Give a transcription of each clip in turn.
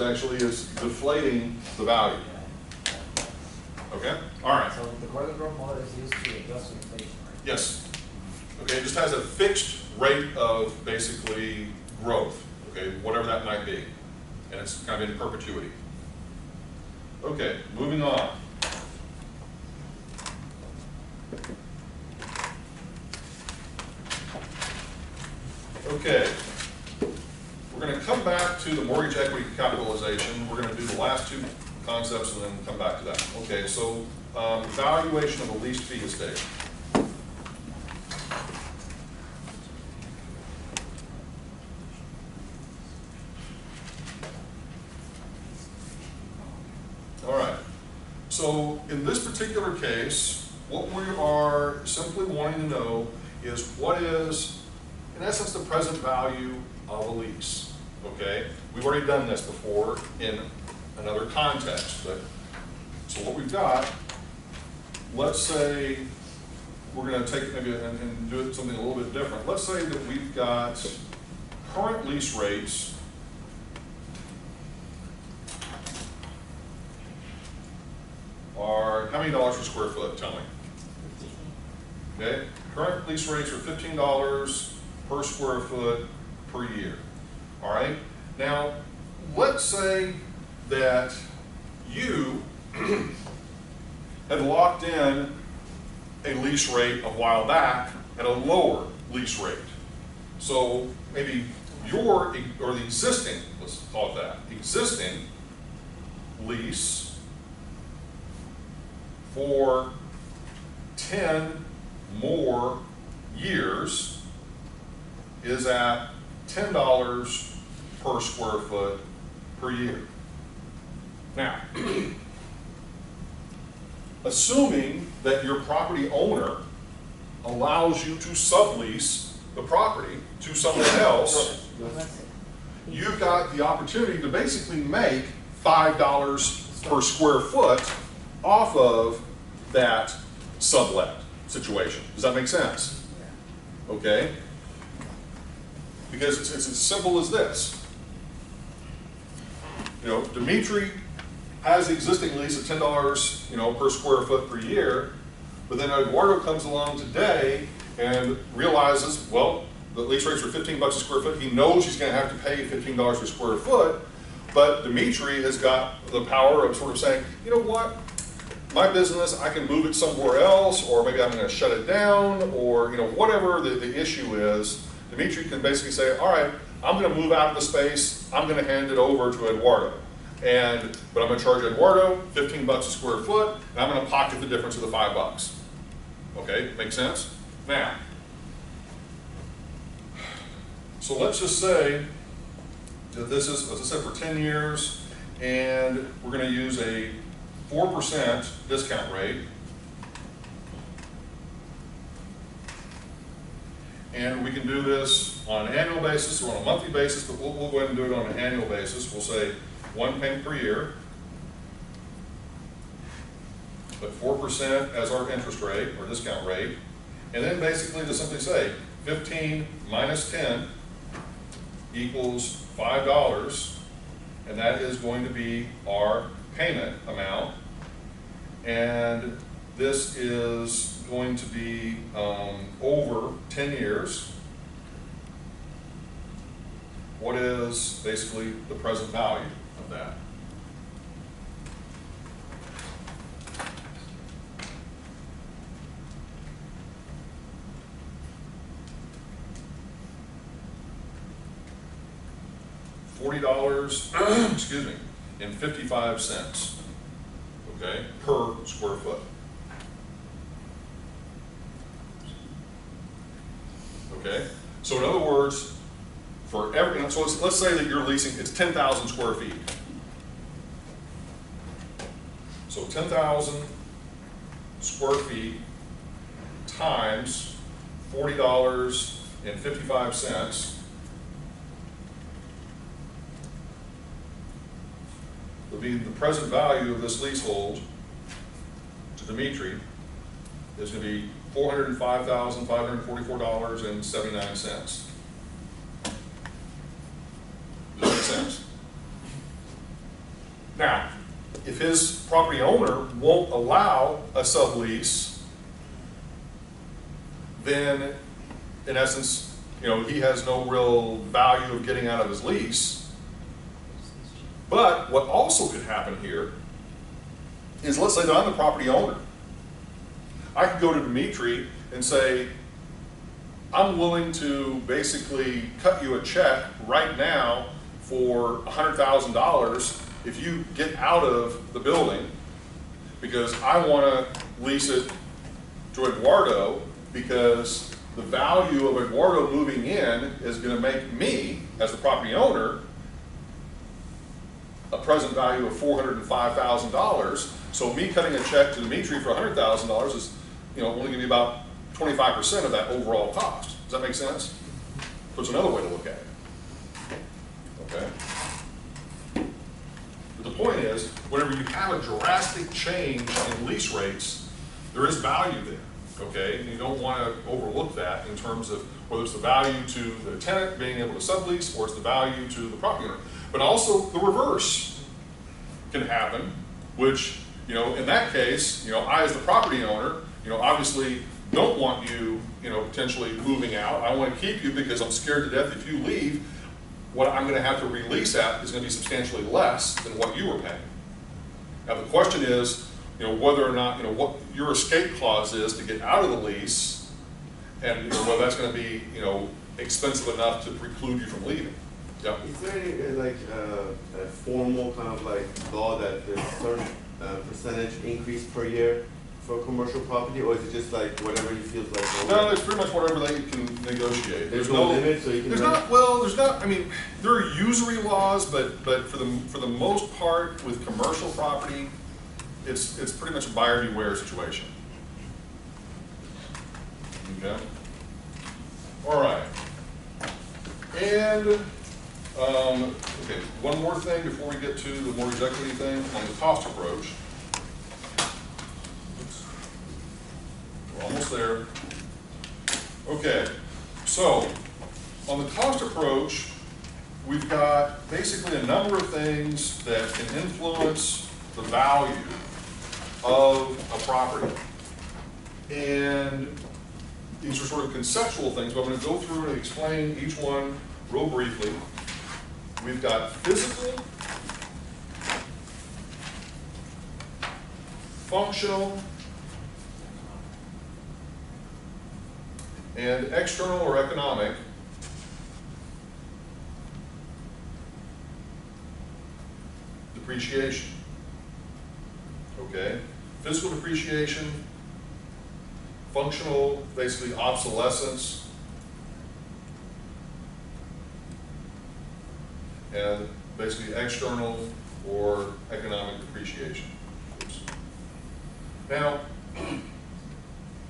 actually deflating the value. Okay? All right. So the growth formula is used to adjust inflation, right? Yes. Okay, it just has a fixed rate of basically growth, okay, whatever that might be. And it's kind of in perpetuity. Okay, moving on. Okay, we're going to come back to the mortgage equity capitalization. We're going to do the last two concepts and then come back to that. Okay, so valuation of a leased fee estate. All right, so in this particular case, what we are simply wanting to know is what is, in essence, the present value of a lease, okay? We've already done this before in another context, but so what we've got, let's say we're going to take it maybe and do it something a little bit different. Let's say that we've got current lease rates are how many dollars per square foot? Tell me. Okay, current lease rates are $15 per square foot per year. All right. Now, let's say that you had locked in a lease rate a while back at a lower lease rate. So maybe your, or the existing, let's call it that, existing lease for 10 more years is at $10 per square foot per year. Now, assuming that your property owner allows you to sublease the property to someone else, you've got the opportunity to basically make $5 per square foot off of that sublet situation. Does that make sense? Okay? Because it's as simple as this. You know, Dimitri has the existing lease at $10, you know, per square foot per year, but then Eduardo comes along today and realizes, well, the lease rates are $15 a square foot. He knows he's going to have to pay $15 per square foot, but Dimitri has got the power of sort of saying, you know what? My business, I can move it somewhere else, or maybe I'm going to shut it down, or you know, whatever the issue is. Dimitri can basically say, all right, I'm going to move out of the space, I'm going to hand it over to Eduardo. But I'm going to charge Eduardo $15 a square foot, and I'm going to pocket the difference of the $5. Okay, make sense? Now, so let's just say that this is, as I said, for 10 years, and we're going to use a 4% discount rate. And we can do this on an annual basis or on a monthly basis, but we'll go ahead and do it on an annual basis. We'll say 1 payment per year, but 4% as our interest rate or discount rate. And then basically to simply say 15 minus 10 equals $5, and that is going to be our payment amount. And this is going to be over 10 years. What is basically the present value of that? $40, excuse me, and 55 cents, okay, per square foot. Okay, so in other words, for every, so let's say that you're leasing, it's 10,000 square feet. So 10,000 square feet times $40.55 would be the present value of this leasehold to Dimitri is going to be $405,544.79. Does that make sense? Now, if his property owner won't allow a sublease, then in essence, he has no real value of getting out of his lease. But what also could happen here is, let's say that I'm the property owner. I could go to Dimitri and say, I'm willing to basically cut you a check right now for $100,000 if you get out of the building, because I want to lease it to Eduardo, because the value of Eduardo moving in is going to make me, as the property owner, a present value of $405,000. So me cutting a check to Dimitri for $100,000 is, only going to be about 25% of that overall cost. Does that make sense? So it's another way to look at it. Okay. But the point is, whenever you have a drastic change in lease rates, there is value there. Okay, and you don't want to overlook that in terms of whether it's the value to the tenant being able to sublease, or it's the value to the property owner. But also the reverse can happen, which, in that case, I as the property owner, obviously don't want you, potentially moving out. I want to keep you because I'm scared to death if you leave, what I'm going to have to release at is going to be substantially less than what you were paying. Now the question is, whether or not, what your escape clause is to get out of the lease, and whether that's going to be, expensive enough to preclude you from leaving. Yeah. Is there any a formal kind of law that there's a certain percentage increase per year for commercial property, or is it just whatever you feel like? No, it's pretty much whatever they can negotiate. There's no limit, so you can. There's not. Well, there's not. I mean, there are usury laws, but for the most part, with commercial property, it's pretty much a buyer beware situation. Okay. All right. And okay, one more thing before we get to the mortgage equity thing on the cost approach. Oops. We're almost there. Okay, so on the cost approach, we've got basically a number of things that can influence the value of a property. And these are sort of conceptual things, but I'm going to go through and explain each one real briefly. We've got physical, functional, and external or economic depreciation. Okay? Physical depreciation, functional, basically obsolescence, and basically external or economic depreciation. Oops. Now,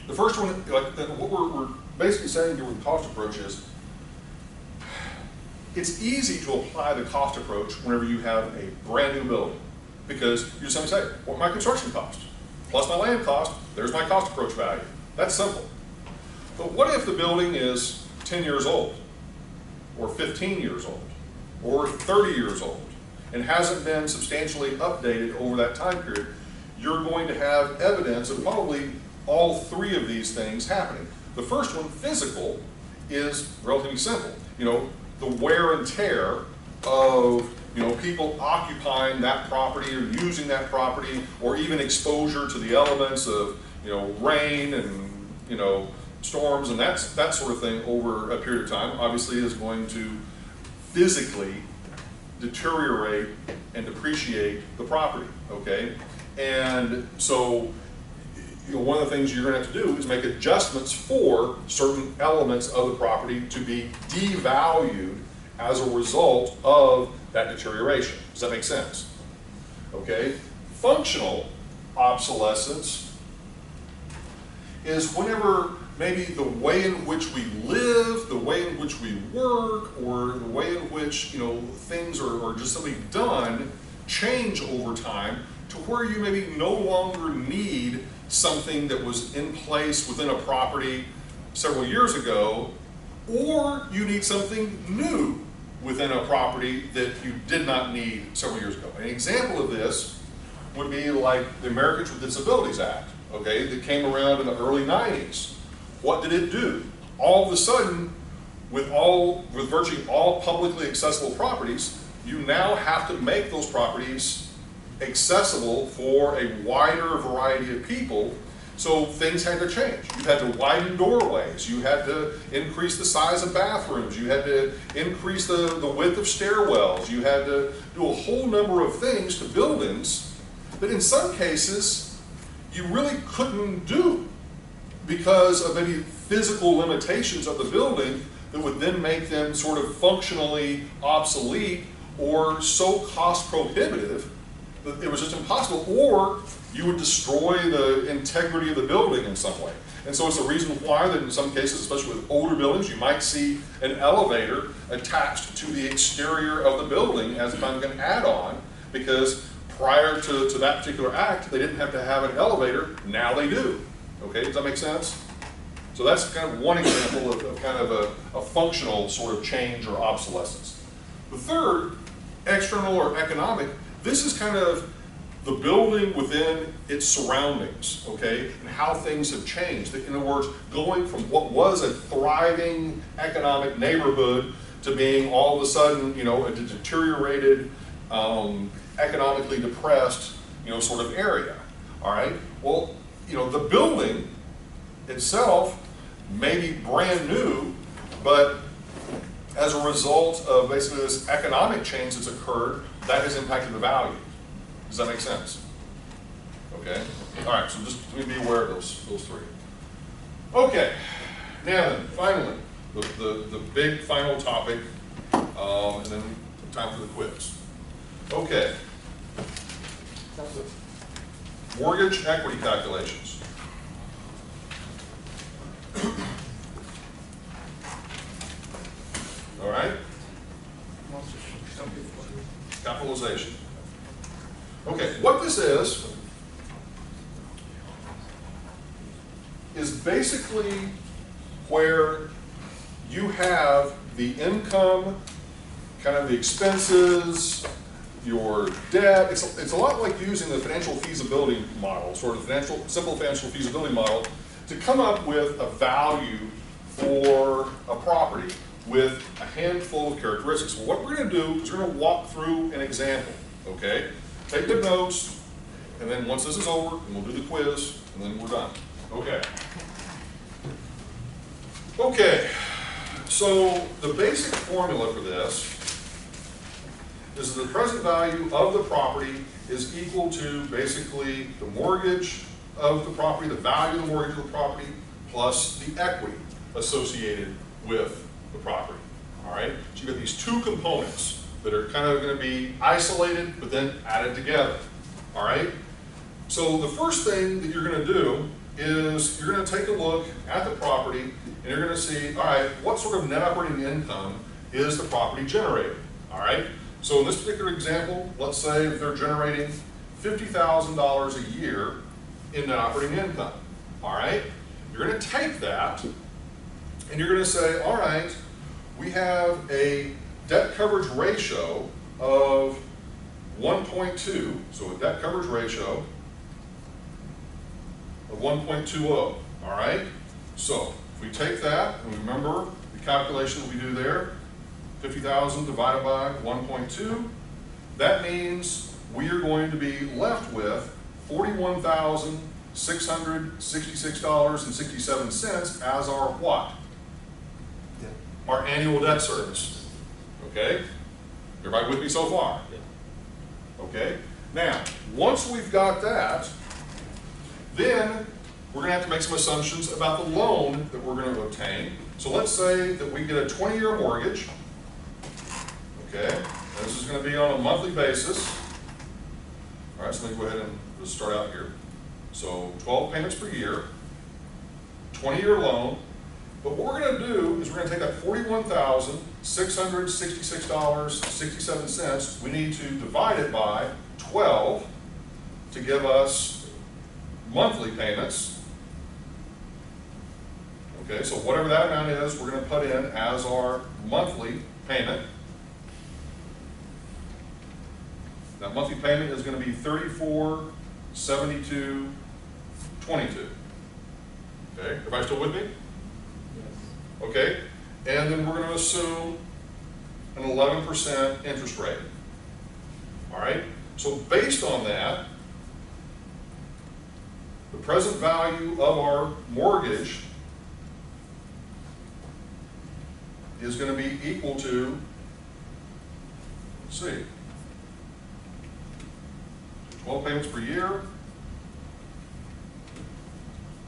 the first one, what we're basically saying here with the cost approach is, it's easy to apply the cost approach whenever you have a brand new building, because you just simply say, what my construction cost, plus my land cost, there's my cost approach value. That's simple. But what if the building is 10 years old, or 15 years old, or 30 years old, and hasn't been substantially updated over that time period? You're going to have evidence of probably all three of these things happening. The first one, physical, is relatively simple. The wear and tear of people occupying that property or using that property, or even exposure to the elements of rain and storms and that sort of thing over a period of time, obviously is going to physically deteriorate and depreciate the property. Okay, and so one of the things you're going to have to do is make adjustments for certain elements of the property to be devalued as a result of that deterioration. Does that make sense? Okay. Functional obsolescence is whenever maybe the way in which we live, the way in which we work, or the way in which things are just simply done change over time to where you maybe no longer need something that was in place within a property several years ago, or you need something new within a property that you did not need several years ago. An example of this would be like the Americans with Disabilities Act, okay, that came around in the early 90s. What did it do? All of a sudden, with virtually all publicly accessible properties, you now have to make those properties accessible for a wider variety of people. So things had to change. You had to widen doorways. You had to increase the size of bathrooms. You had to increase the width of stairwells. You had to do a whole number of things to buildings that in some cases you really couldn't do because of maybe physical limitations of the building that would then make them sort of functionally obsolete or so cost prohibitive that it was just impossible, or you would destroy the integrity of the building in some way. And so it's the reason why that in some cases, especially with older buildings, you might see an elevator attached to the exterior of the building as kind of an add-on, because prior to that particular act, they didn't have to have an elevator, now they do. Okay, does that make sense? So that's kind of one example of kind of a functional sort of change or obsolescence. The third, external or economic, this is kind of the building within its surroundings, okay, and how things have changed. In other words, going from what was a thriving economic neighborhood to being all of a sudden, you know, a deteriorated, economically depressed, you know, sort of area, all right? Well, you know, the building itself may be brand new, but as a result of basically this economic change that's occurred, that has impacted the value. Does that make sense? Okay. All right. So just be aware of those three. Okay. Now then, finally, the big final topic, and then time for the quiz. Okay. Mortgage equity calculations. All right. Capitalization. Okay, what this is basically where you have the income, kind of the expenses, your debt. It's a lot like using the financial feasibility model, sort of simple financial feasibility model, to come up with a value for a property with a handful of characteristics. Well, what we're going to do is we're going to walk through an example, okay? Take the notes, and then once this is over, and we'll do the quiz, and then we're done. Okay. Okay, so the basic formula for this is that the present value of the property is equal to basically the mortgage of the property, the value of the mortgage of the property, plus the equity associated with the property. All right, so you've got these two components that are kind of going to be isolated but then added together. All right, so the first thing that you're going to do is you're going to take a look at the property and you're going to see, all right, what sort of net operating income is the property generating? All right, so in this particular example, let's say if they're generating $50,000 a year in net operating income. All right, you're going to take that and you're going to say, all right, we have a debt coverage ratio of 1.2, so a debt coverage ratio of 1.20, all right? So if we take that, and remember the calculation that we do there, 50,000 divided by 1.2, that means we are going to be left with $41,666.67 as our what? Our annual debt service. Okay? Everybody with me so far? Okay? Now, once we've got that, then we're going to have to make some assumptions about the loan that we're going to obtain. So let's say that we get a 20-year mortgage. Okay? And this is going to be on a monthly basis. All right, so let me go ahead and just start out here. So 12 payments per year, 20-year loan. But what we're going to do is we're going to take that $41,666.67. We need to divide it by 12 to give us monthly payments. Okay, so whatever that amount is, we're going to put in as our monthly payment. That monthly payment is going to be $34.72.22. Okay, everybody still with me? Yes. Okay, and then we're going to assume an 11% interest rate. All right, so based on that, the present value of our mortgage is going to be equal to, let's see, 12 payments per year,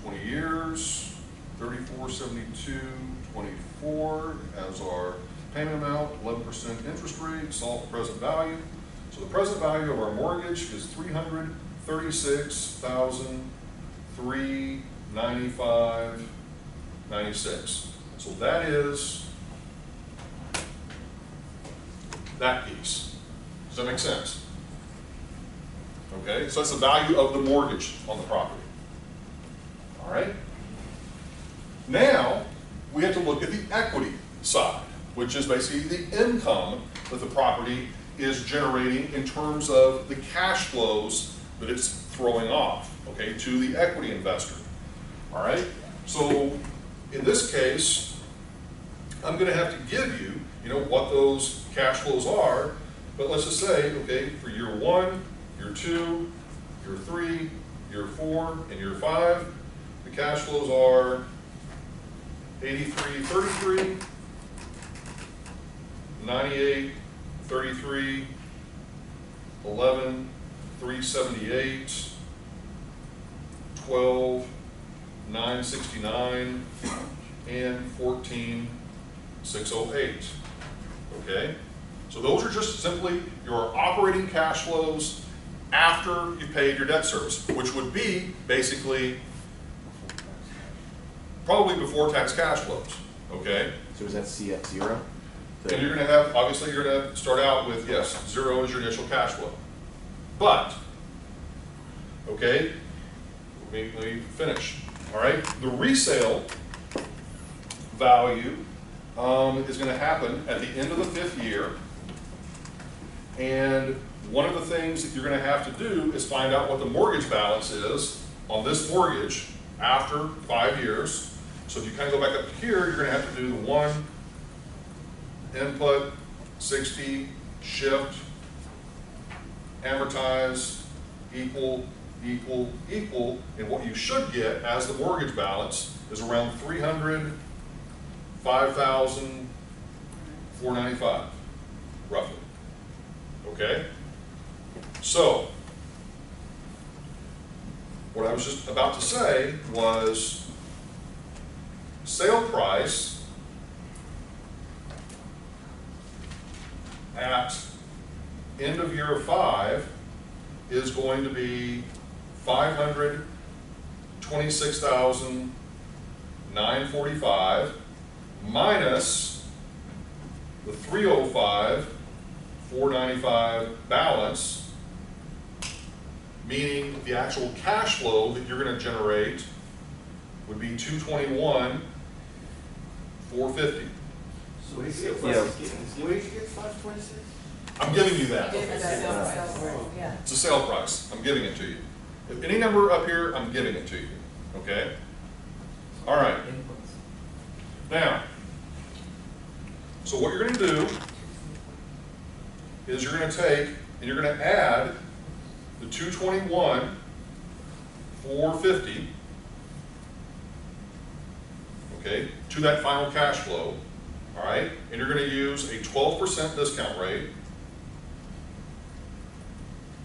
20 years, 34.72.24 as our payment amount, 11% interest rate, solve the present value. So the present value of our mortgage is $336,395.96. So that is that piece. Does that make sense? Okay, so that's the value of the mortgage on the property. All right. Now we have to look at the equity side, which is basically the income that the property is generating in terms of the cash flows that it's throwing off, okay, to the equity investor. All right. So in this case, I'm going to have to give you, what those cash flows are. But let's just say, okay, for year 1, year 2, year 3, year 4, and year 5, the cash flows are 83.33, 98.33, 11.378, 12.969, and 14.608. Okay, so those are just simply your operating cash flows after you paid your debt service, which would be basically probably before tax cash flows. Okay. So is that CF 0? And you're going to have, obviously, you're going to start out with, yes, 0 is your initial cash flow. But, okay, let me finish. All right, the resale value is going to happen at the end of the 5th year. And one of the things that you're going to have to do is find out what the mortgage balance is on this mortgage after 5 years. So if you kind of go back up here, you're going to have to do the 1, input, 60, shift, amortize, equal, equal, equal, and what you should get as the mortgage balance is around $305,495, roughly. Okay? So, what I was just about to say was sale price at end of year 5 is going to be $526,945 minus the $305,495 balance, meaning the actual cash flow that you're going to generate would be $221,450. So what did you get? Yeah. Where did you get 526? I'm giving you that. Yeah. It's a sale price. I'm giving it to you. If any number up here, I'm giving it to you. Okay? All right. Inputs. Now, so what you're going to do is you're going to take and you're going to add the $221,450, okay, to that final cash flow. All right? And you're going to use a 12% discount rate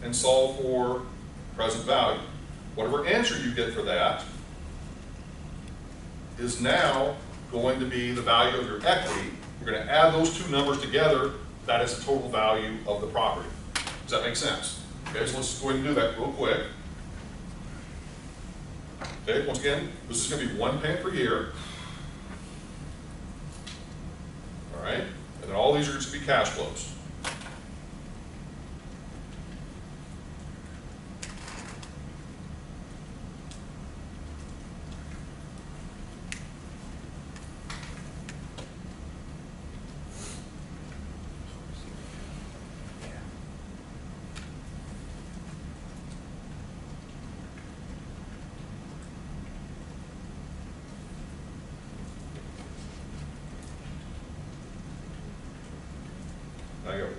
and solve for present value. Whatever answer you get for that is now going to be the value of your equity. You're going to add those two numbers together. That is the total value of the property. Does that make sense? Okay, so let's go ahead and do that real quick. Okay, once again, this is going to be 1 payment per year. All right, and then all these are going to be cash flows.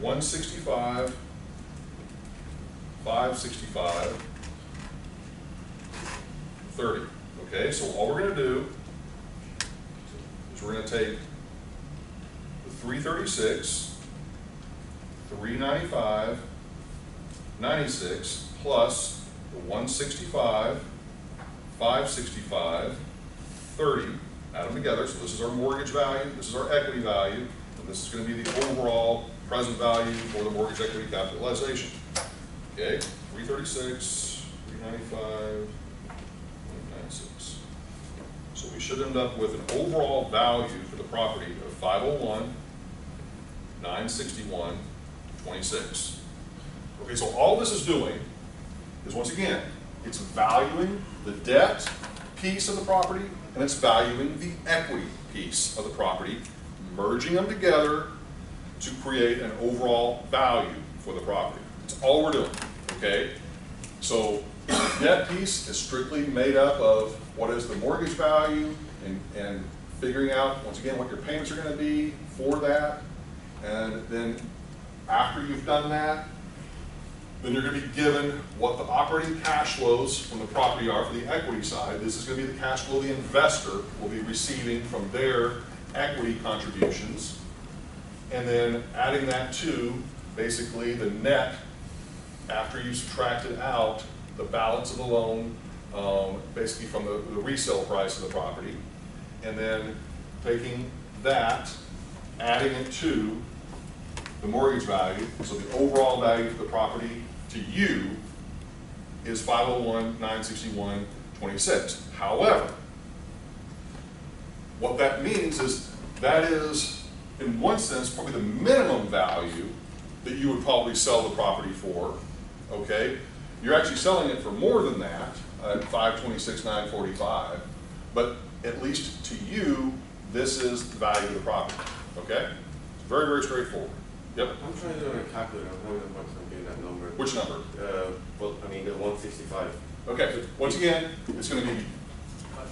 165, 565, 30. Okay, so all we're going to do is we're going to take the 336, 395, 96 plus the 165, 565, 30, add them together. So this is our mortgage value, this is our equity value, and this is going to be the overall present value for the mortgage equity capitalization. Okay, 336, 395, 96. So we should end up with an overall value for the property of 501, 961, 26. Okay, so all this is doing is, once again, it's valuing the debt piece of the property and it's valuing the equity piece of the property, merging them together to create an overall value for the property. That's all we're doing, okay? So the debt piece is strictly made up of what is the mortgage value and figuring out, once again, what your payments are going to be for that. And then after you've done that, then you're going to be given what the operating cash flows from the property are for the equity side. This is going to be the cash flow the investor will be receiving from their equity contributions. And then adding that to basically the net after you subtracted out the balance of the loan, basically from the resale price of the property. And then taking that, adding it to the mortgage value, so the overall value for the property to you is 501, 961, 26. However, what that means is that is, in one sense, probably the minimum value that you would probably sell the property for, okay? You're actually selling it for more than that at 526, 945, but at least to you, this is the value of the property, okay? It's very, very straightforward. Yep. I'm trying to do it on a calculator. I'm having a hard time getting that number. Which number? Well, I mean, the 165. Okay, once again, it's going to be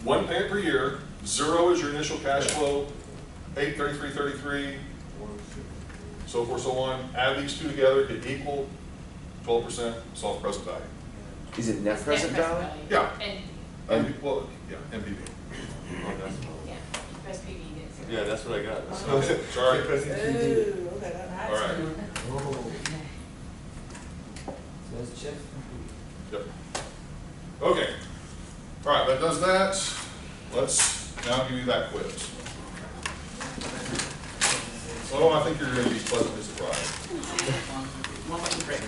one payment per year, 0 is your initial cash flow, 833.33, so forth, so on. Add these two together, get equal 12% solve present value. Is it net present value? Yeah. And, Well, yeah, MPV. Oh, that's yeah, press PV gets it. yeah, that's what I got. Okay, sorry. Pressing PD. Ooh, okay, that's All right. good. So it's chip. Yep. Okay. All right, that does that. Let's now give you that quiz. Oh, I think you're going to be pleasantly surprised. One button break.